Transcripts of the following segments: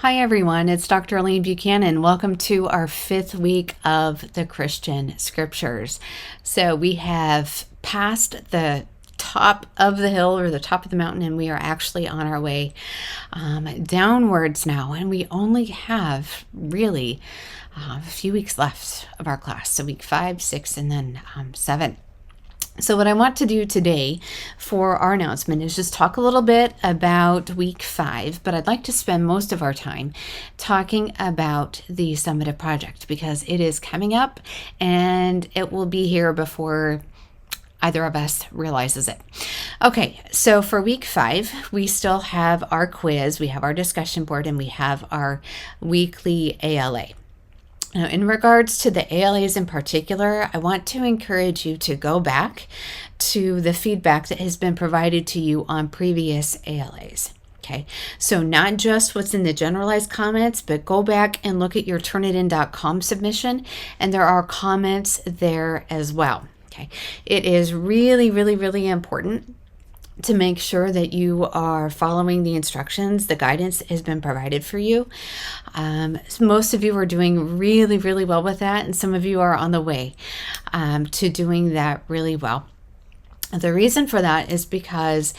Hi everyone, it's Dr. Elaine Buchanan. Welcome to our 5th week of the Christian Scriptures. So we have passed the top of the hill or the top of the mountain, and we are actually on our way downwards now, and we only have really a few weeks left of our class. So week 5, 6, and then 7. So what I want to do today for our announcement is just talk a little bit about week 5, but I'd like to spend most of our time talking about the Summative Project because it is coming up and it will be here before either of us realizes it. Okay, so for week 5, we still have our quiz, we have our discussion board, and we have our weekly ALA. Now, in regards to the ALAs in particular, I want to encourage you to go back to the feedback that has been provided to you on previous ALAs. Okay, so not just what's in the generalized comments, but go back and look at your turnitin.com submission, and there are comments there as well. Okay, it is really, really, really important to make sure that you are following the instructions. The guidance has been provided for you. Most of you are doing really, really well with that, and some of you are on the way to doing that really well. The reason for that is because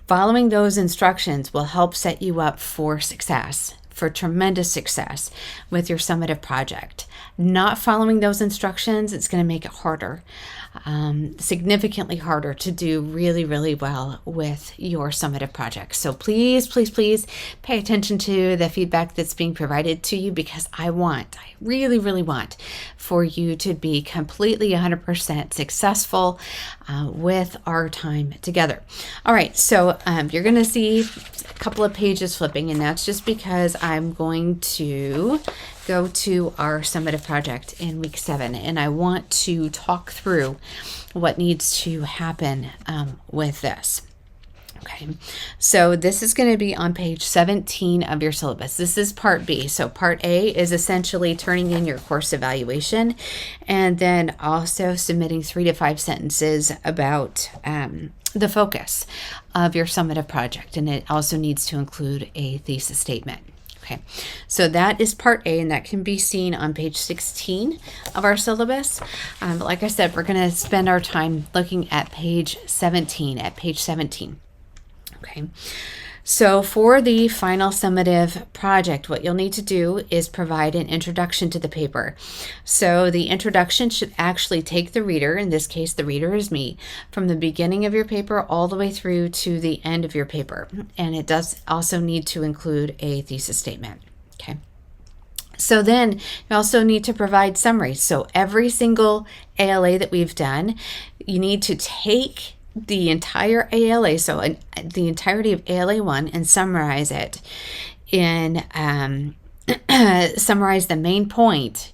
following those instructions will help set you up for success, for tremendous success with your summative project. Not following those instructions, it's going to make it harder, significantly harder to do really, really well with your summative project. So please, please, please pay attention to the feedback that's being provided to you, because I really, really want for you to be completely 100% successful with our time together. All right, so you're going to see a couple of pages flipping, and that's just because I'm going to go to our summative project in week 7, and I want to talk through what needs to happen with this. Okay, so this is going to be on page 17 of your syllabus. This is part B. So part A is essentially turning in your course evaluation, and then also submitting 3 to 5 sentences about the focus of your summative project, and it also needs to include a thesis statement. Okay, so that is part A, and that can be seen on page 16 of our syllabus. But like I said, we're going to spend our time looking at page 17, Okay, so for the final summative project, what you'll need to do is provide an introduction to the paper. So the introduction should actually take the reader, in this case the reader is me, from the beginning of your paper all the way through to the end of your paper. And it does also need to include a thesis statement. Okay. So then you also need to provide summaries. So every single ALA that we've done, you need to take the entire ALA, so the entirety of ALA 1, and summarize it in summarize the main point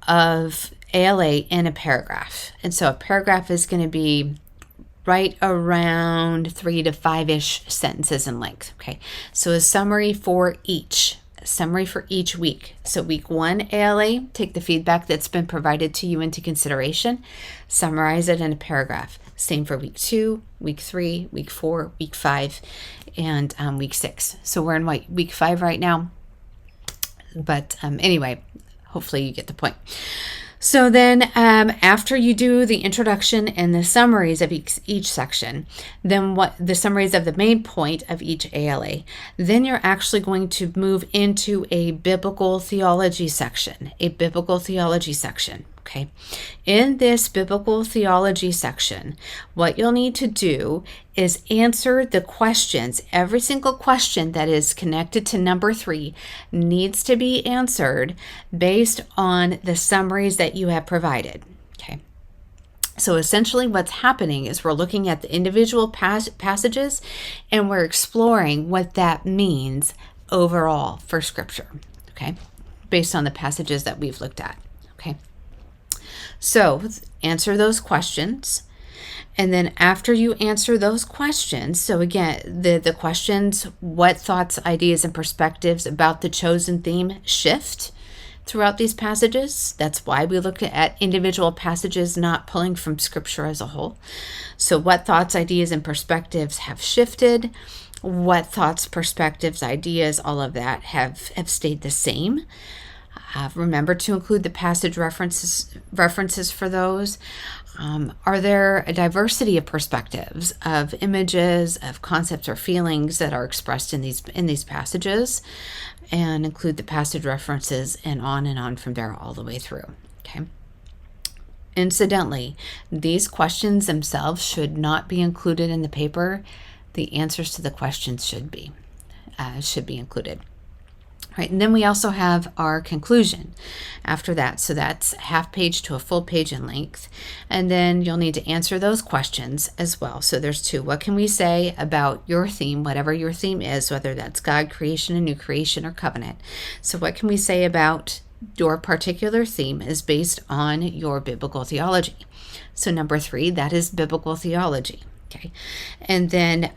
of ALA in a paragraph. And so a paragraph is going to be right around 3 to 5-ish sentences in length. Okay, so a summary for each week. So week 1 ALA, take the feedback that's been provided to you into consideration, summarize it in a paragraph. Same for week 2, week 3, week 4, week 5, and week 6. So we're in week 5 right now. But anyway, hopefully you get the point. So then after you do the introduction and the summaries of each section, then what the summaries of the main point of each ALA, then you're actually going to move into a biblical theology section, Okay, in this biblical theology section, what you'll need to do is answer the questions. Every single question that is connected to number 3 needs to be answered based on the summaries that you have provided. Okay. So essentially what's happening is we're looking at the individual passages, and we're exploring what that means overall for Scripture, okay, based on the passages that we've looked at. Okay. So answer those questions, and then after you answer those questions, so again, the questions, what thoughts, ideas, and perspectives about the chosen theme shift throughout these passages. That's why we look at individual passages, not pulling from Scripture as a whole. So what thoughts, ideas, and perspectives have shifted? what thoughts, perspectives, ideas, all of that have stayed the same. Remember to include the passage references for those. Are there a diversity of perspectives, of images, of concepts or feelings that are expressed in these passages? And include the passage references and on from there all the way through. Okay. Incidentally, these questions themselves should not be included in the paper. The answers to the questions should be included. Right, and then we also have our conclusion after that. So that's half page to a full page in length. And then you'll need to answer those questions as well. So there's two. What can we say about your theme, whatever your theme is, whether that's God, creation, and new creation, or covenant? So what can we say about your particular theme is based on your biblical theology? So number 3, that is biblical theology. Okay, and then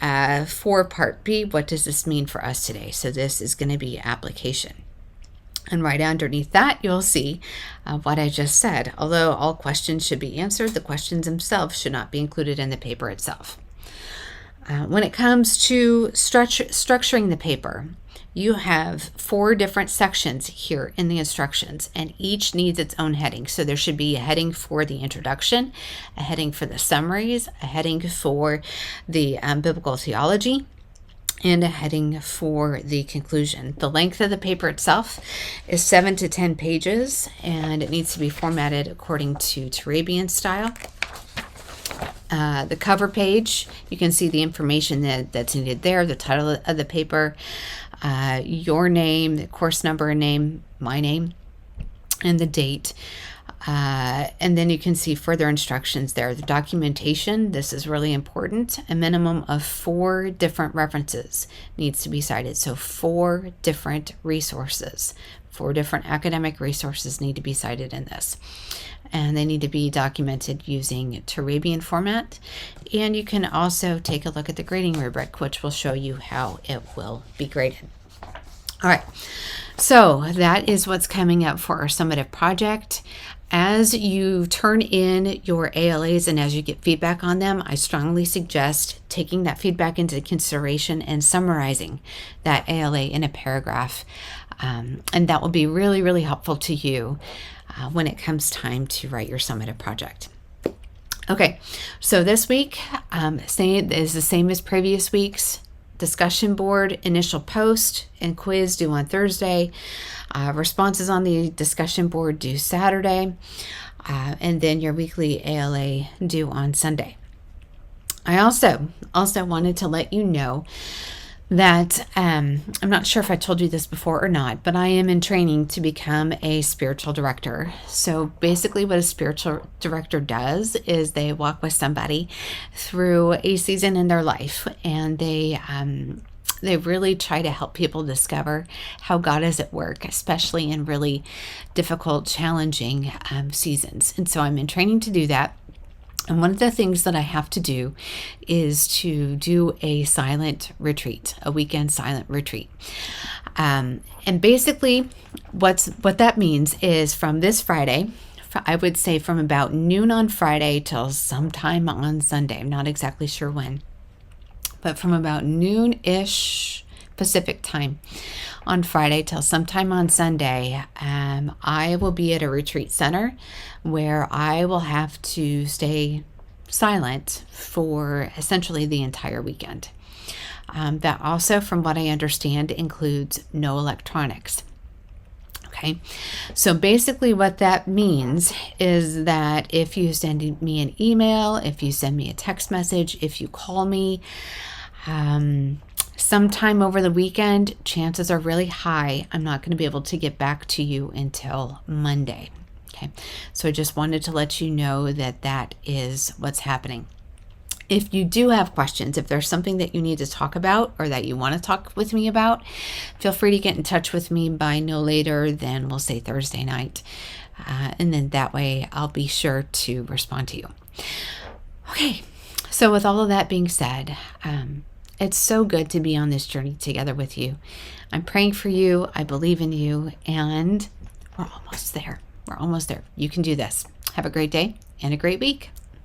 for part B, what does this mean for us today? So this is going to be application. And right underneath that, you'll see what I just said. Although all questions should be answered, the questions themselves should not be included in the paper itself. When it comes to structuring the paper, you have 4 different sections here in the instructions, and each needs its own heading. So there should be a heading for the introduction, a heading for the summaries, a heading for the biblical theology, and a heading for the conclusion. The length of the paper itself is 7 to 10 pages, and it needs to be formatted according to Turabian style. The cover page, you can see the information that's needed there, the title of the paper, your name, the course number and name, my name, and the date. And then you can see further instructions there. The documentation, this is really important. A minimum of 4 different references needs to be cited. So 4 different resources, 4 different academic resources need to be cited in this. And they need to be documented using Turabian format. And you can also take a look at the grading rubric, which will show you how it will be graded. All right, so that is what's coming up for our summative project. As you turn in your ALAs and as you get feedback on them, I strongly suggest taking that feedback into consideration and summarizing that ALA in a paragraph. And that will be really, really helpful to you when it comes time to write your summative project. Okay, so this week is the same as previous weeks. Discussion board, initial post, and quiz due on Thursday. Responses on the discussion board due Saturday. And then your weekly ALA due on Sunday. I also wanted to let you know that I'm not sure if I told you this before or not, but I am in training to become a spiritual director. So basically what a spiritual director does is they walk with somebody through a season in their life, and they really try to help people discover how God is at work, especially in really difficult, challenging seasons. And so I'm in training to do that. And one of the things that I have to do is to do a silent retreat, a weekend silent retreat. And basically what that means is from this Friday, I would say from about noon on Friday till sometime on Sunday. I'm not exactly sure when, but from about noon-ish Pacific time on Friday till sometime on Sunday, I will be at a retreat center where I will have to stay silent for essentially the entire weekend. That also, from what I understand, includes no electronics. Okay, so basically what that means is that if you send me an email, if you send me a text message, if you call me, sometime over the weekend, chances are really high I'm not going to be able to get back to you until Monday. Okay, so I just wanted to let you know that that is what's happening. If you do have questions, if there's something that you need to talk about or that you want to talk with me about, feel free to get in touch with me by no later than, we'll say, Thursday night. And then that way I'll be sure to respond to you. Okay, so with all of that being said, it's so good to be on this journey together with you. I'm praying for you. I believe in you. And we're almost there. We're almost there. You can do this. Have a great day and a great week.